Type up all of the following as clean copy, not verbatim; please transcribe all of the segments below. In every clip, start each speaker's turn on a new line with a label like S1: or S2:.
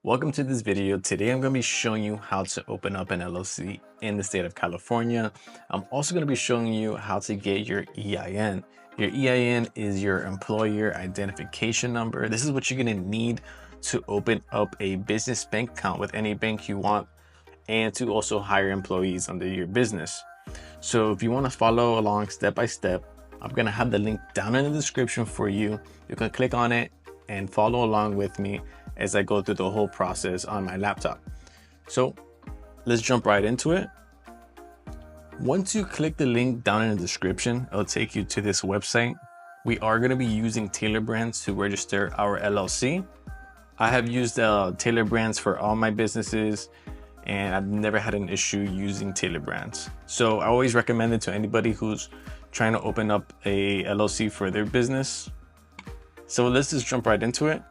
S1: Welcome to this video. Today I'm going to be showing you how to open up an LLC in the state of California. I'm also going to be showing you how to get your EIN. Your EIN is your employer identification number. This is what you're going to need to open up a business bank account with any bank you want and to also hire employees under your business. So if you want to follow along step by step, I'm going to have the link down in the description for you. You can click on it and follow along with me as I go through the whole process on my laptop. So let's jump right into it. Once you click the link down in the description, it'll take you to this website. We are going to be using Tailor Brands to register our LLC. I have used Tailor Brands for all my businesses, and I've never had an issue using Tailor Brands. So I always recommend it to anybody who's trying to open up a LLC for their business. So let's just jump right into it.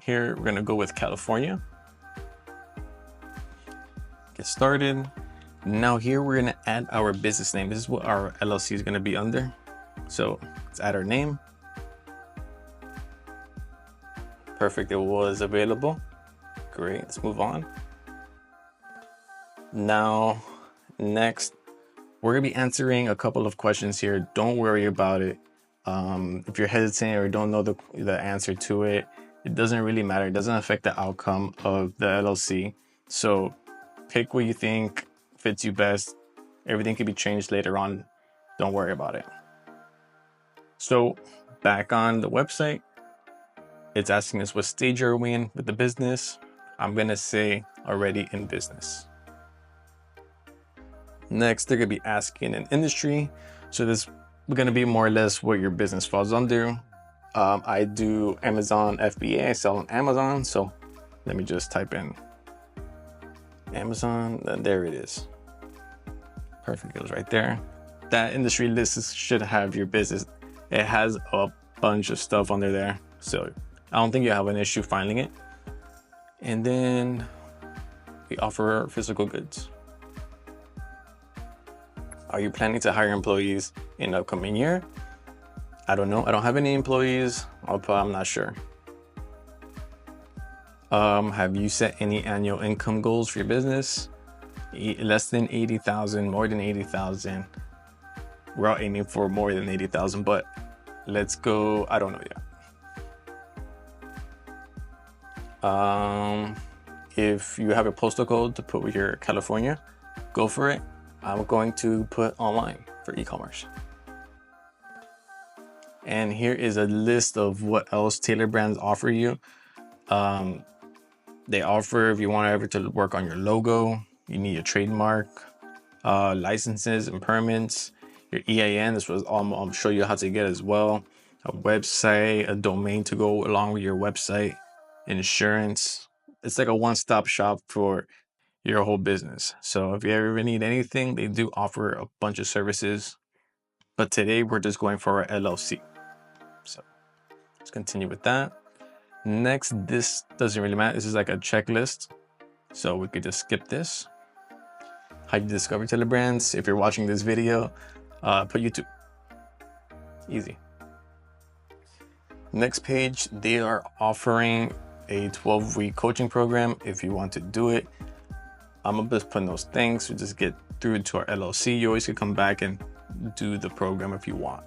S1: Here, we're gonna go with California. Get started. Now here, we're gonna add our business name. This is what our LLC is gonna be under. So let's add our name. Perfect, it was available. Great, let's move on. Now, next, we're gonna be answering a couple of questions here. Don't worry about it. If you're hesitant or don't know the answer to it, it doesn't really matter. It doesn't affect the outcome of the LLC. So pick what you think fits you best. Everything can be changed later on. Don't worry about it. So back on the website, it's asking us what stage are we in with the business. I'm gonna say already in business. Next, they're gonna be asking an industry. So this is gonna be more or less what your business falls under. I do Amazon FBA, I sell on Amazon. So let me just type in Amazon, and there it is. Perfect, it goes right there. That industry list should have your business. It has a bunch of stuff under there. So I don't think you have an issue finding it. And then we offer physical goods. Are you planning to hire employees in the upcoming year? I don't know. I don't have any employees. I'm not sure. Have you set any annual income goals for your business? Less than 80,000, more than 80,000. We're all aiming for more than 80,000, but let's go. I don't know yet. If you have a postal code to put with your California, go for it. I'm going to put online for e-commerce. And here is a list of what else Tailor Brands offer you. They offer, if you want ever to work on your logo, you need a trademark, licenses and permits, your EIN. This was I'll show you how to get as well. A website, a domain to go along with your website, insurance. It's like a one-stop shop for your whole business. So if you ever need anything, they do offer a bunch of services. But today we're just going for our LLC. So let's continue with that. Next, this doesn't really matter. This is like a checklist. So we could just skip this. How you discover Tailor Brands. If you're watching this video, put YouTube. Easy. Next page, they are offering a 12-week coaching program if you want to do it. I'm gonna just put those things to just get through to our LLC. You always could come back and do the program if you want.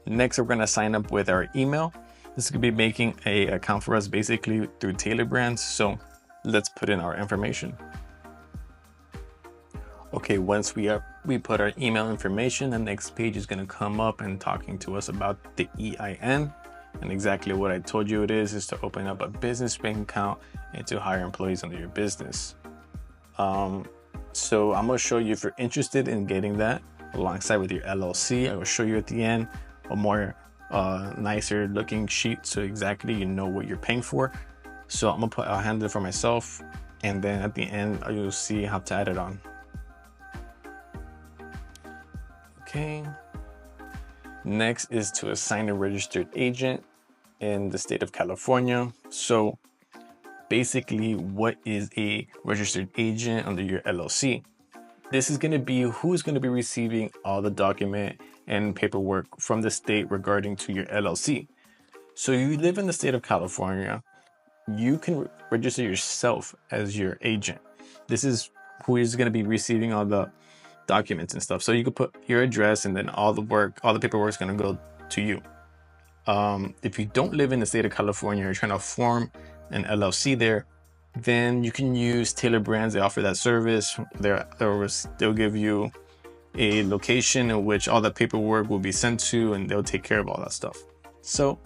S1: Next, we're gonna sign up with our email. This could be making an account for us basically through Tailor Brands. So let's put in our information. Okay, once we put our email information, the next page is gonna come up and talking to us about the EIN. And exactly what I told you it is to open up a business bank account and to hire employees under your business. So I'm gonna show you, if you're interested in getting that alongside with your LLC, I will show you at the end a more nicer looking sheet so exactly you know what you're paying for. So I'll handle it for myself, and then at the end you'll see how to add it on. Okay. Next is to assign a registered agent in the state of California. So basically, what is a registered agent under your LLC? This is going to be who's going to be receiving all the document and paperwork from the state regarding to your LLC. So you live in the state of California. you can register yourself as your agent. This is who is going to be receiving all the documents and stuff. So you could put your address, and then all the paperwork is going to go to you. If you don't live in the state of California, you're trying to form an LLC there, then you can use Tailor Brands. They offer that service. They'll give you a location in which all the paperwork will be sent to, and they'll take care of all that stuff. So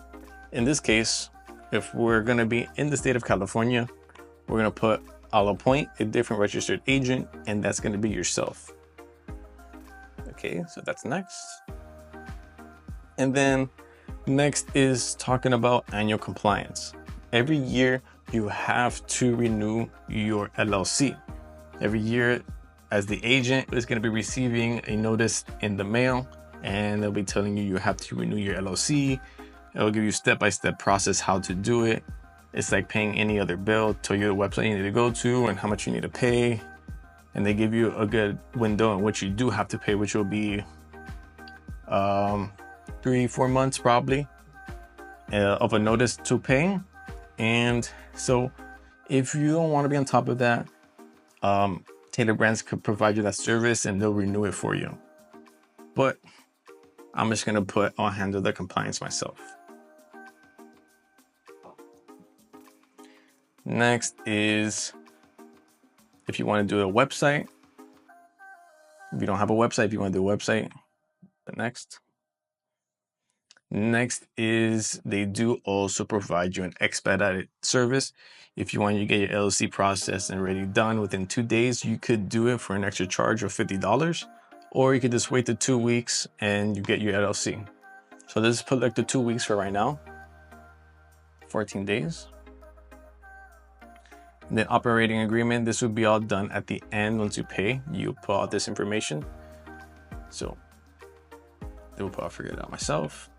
S1: in this case, if we're going to be in the state of California, we're going to I'll appoint a different registered agent, and that's going to be yourself. Okay, so that's next. And then next is talking about annual compliance. Every year you have to renew your LLC. Every year, as the agent, is going to be receiving a notice in the mail, and they'll be telling you have to renew your LLC. It'll give you step-by-step process how to do it. It's like paying any other bill. Tell you the website you need to go to and how much you need to pay, and they give you a good window in which you do have to pay, which will be 3-4 months probably of a notice to pay. And so if you don't want to be on top of that, Tailor Brands could provide you that service and they'll renew it for you. But I'm just going to I'll handle the compliance myself. Next is if you want to do a website. If you don't have a website, if you want to do a website, but next is they do also provide you an expedited service. If you want to get your LLC processed and ready done within 2 days, you could do it for an extra charge of $50, or you could just wait the 2 weeks and you get your LLC. So let's put like the 2 weeks for right now, 14 days. And then operating agreement, this would be all done at the end. Once you pay, you put out this information. So I'll figure it out myself.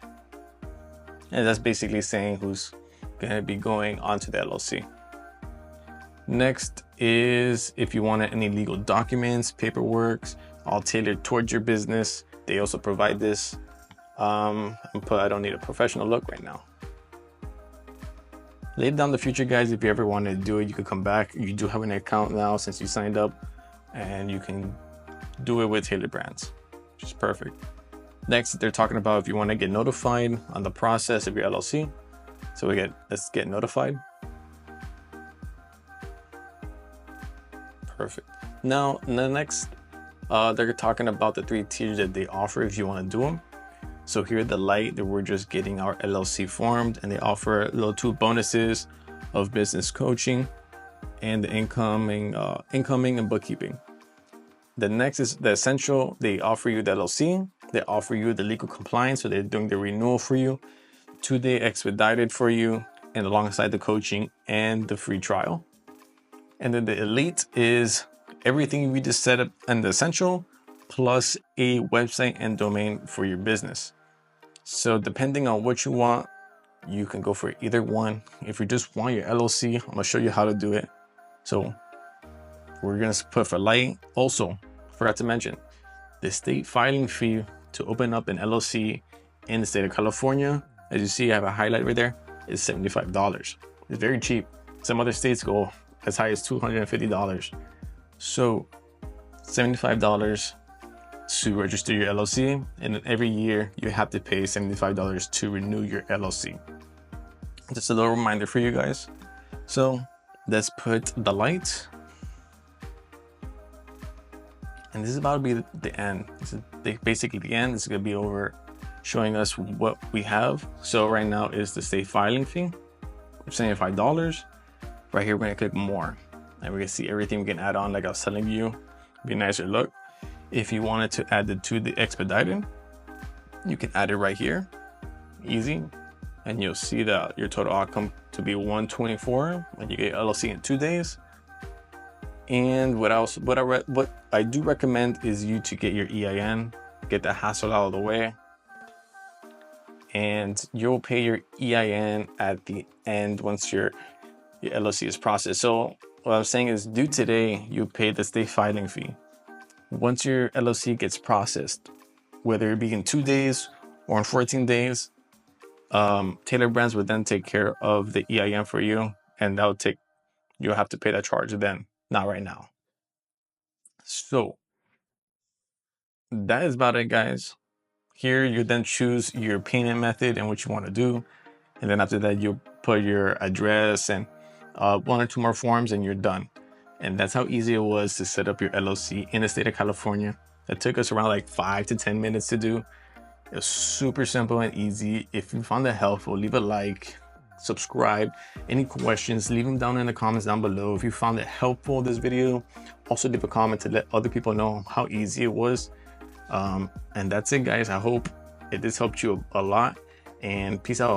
S1: And that's basically saying who's going to be going onto the LLC. Next is if you want any legal documents, paperwork, all tailored towards your business. They also provide this. I don't need a professional look right now. Later down the future, guys, if you ever want to do it, you could come back. You do have an account now since you signed up, and you can do it with Tailor Brands, which is perfect. Next, they're talking about if you want to get notified on the process of your LLC. So let's get notified. Perfect. Now, the next, they're talking about the 3 tiers that they offer if you want to do them. So here, the light, that we're just getting our LLC formed, and they offer little 2 bonuses of business coaching and the incoming and bookkeeping. The next is the essential. They offer you the LLC. They offer you the legal compliance, so they're doing the renewal for you, 2-day expedited for you, and alongside the coaching and the free trial. And then the elite is everything we just set up, and the essential plus a website and domain for your business. So depending on what you want, you can go for either one. If you just want your LLC, I'm gonna show you how to do it. So we're gonna put for light. Also, forgot to mention, the state filing fee to open up an LLC in the state of California, as you see, I have a highlight right there, is $75. It's very cheap. Some other states go as high as $250. So $75 to register your LLC, and then every year you have to pay $75 to renew your LLC. Just a little reminder for you guys. So let's put the light. And this is about to be the end. This is basically the end. This is going to be over showing us what we have. So right now is the state filing fee of $75. Right here, we're going to click more, and we're going to see everything we can add on. Like I was telling you, be a nicer look. If you wanted to add the expedited, you can add it right here, easy. And you'll see that your total outcome to be $124 when you get LLC in 2 days. And what I do recommend is you to get your EIN, get the hassle out of the way, and you'll pay your EIN at the end once your LLC is processed. So what I'm saying is, due today, you pay the state filing fee. Once your LLC gets processed, whether it be in 2 days or in 14 days, Tailor Brands would then take care of the EIN for you, and you'll have to pay that charge then, not right now. So that is about it, guys. Here you then choose your payment method and what you want to do, and then after that you put your address and 1 or 2 more forms, and you're done. And that's how easy it was to set up your LLC in the state of California. It took us around like 5 to 10 minutes to do. It was super simple and easy. If you found it helpful, leave a like, subscribe. Any questions, leave them down in the comments down below. If you found it helpful, this video, also leave a comment to let other people know how easy it was. And that's it, guys. I hope this helped you a lot, and peace out.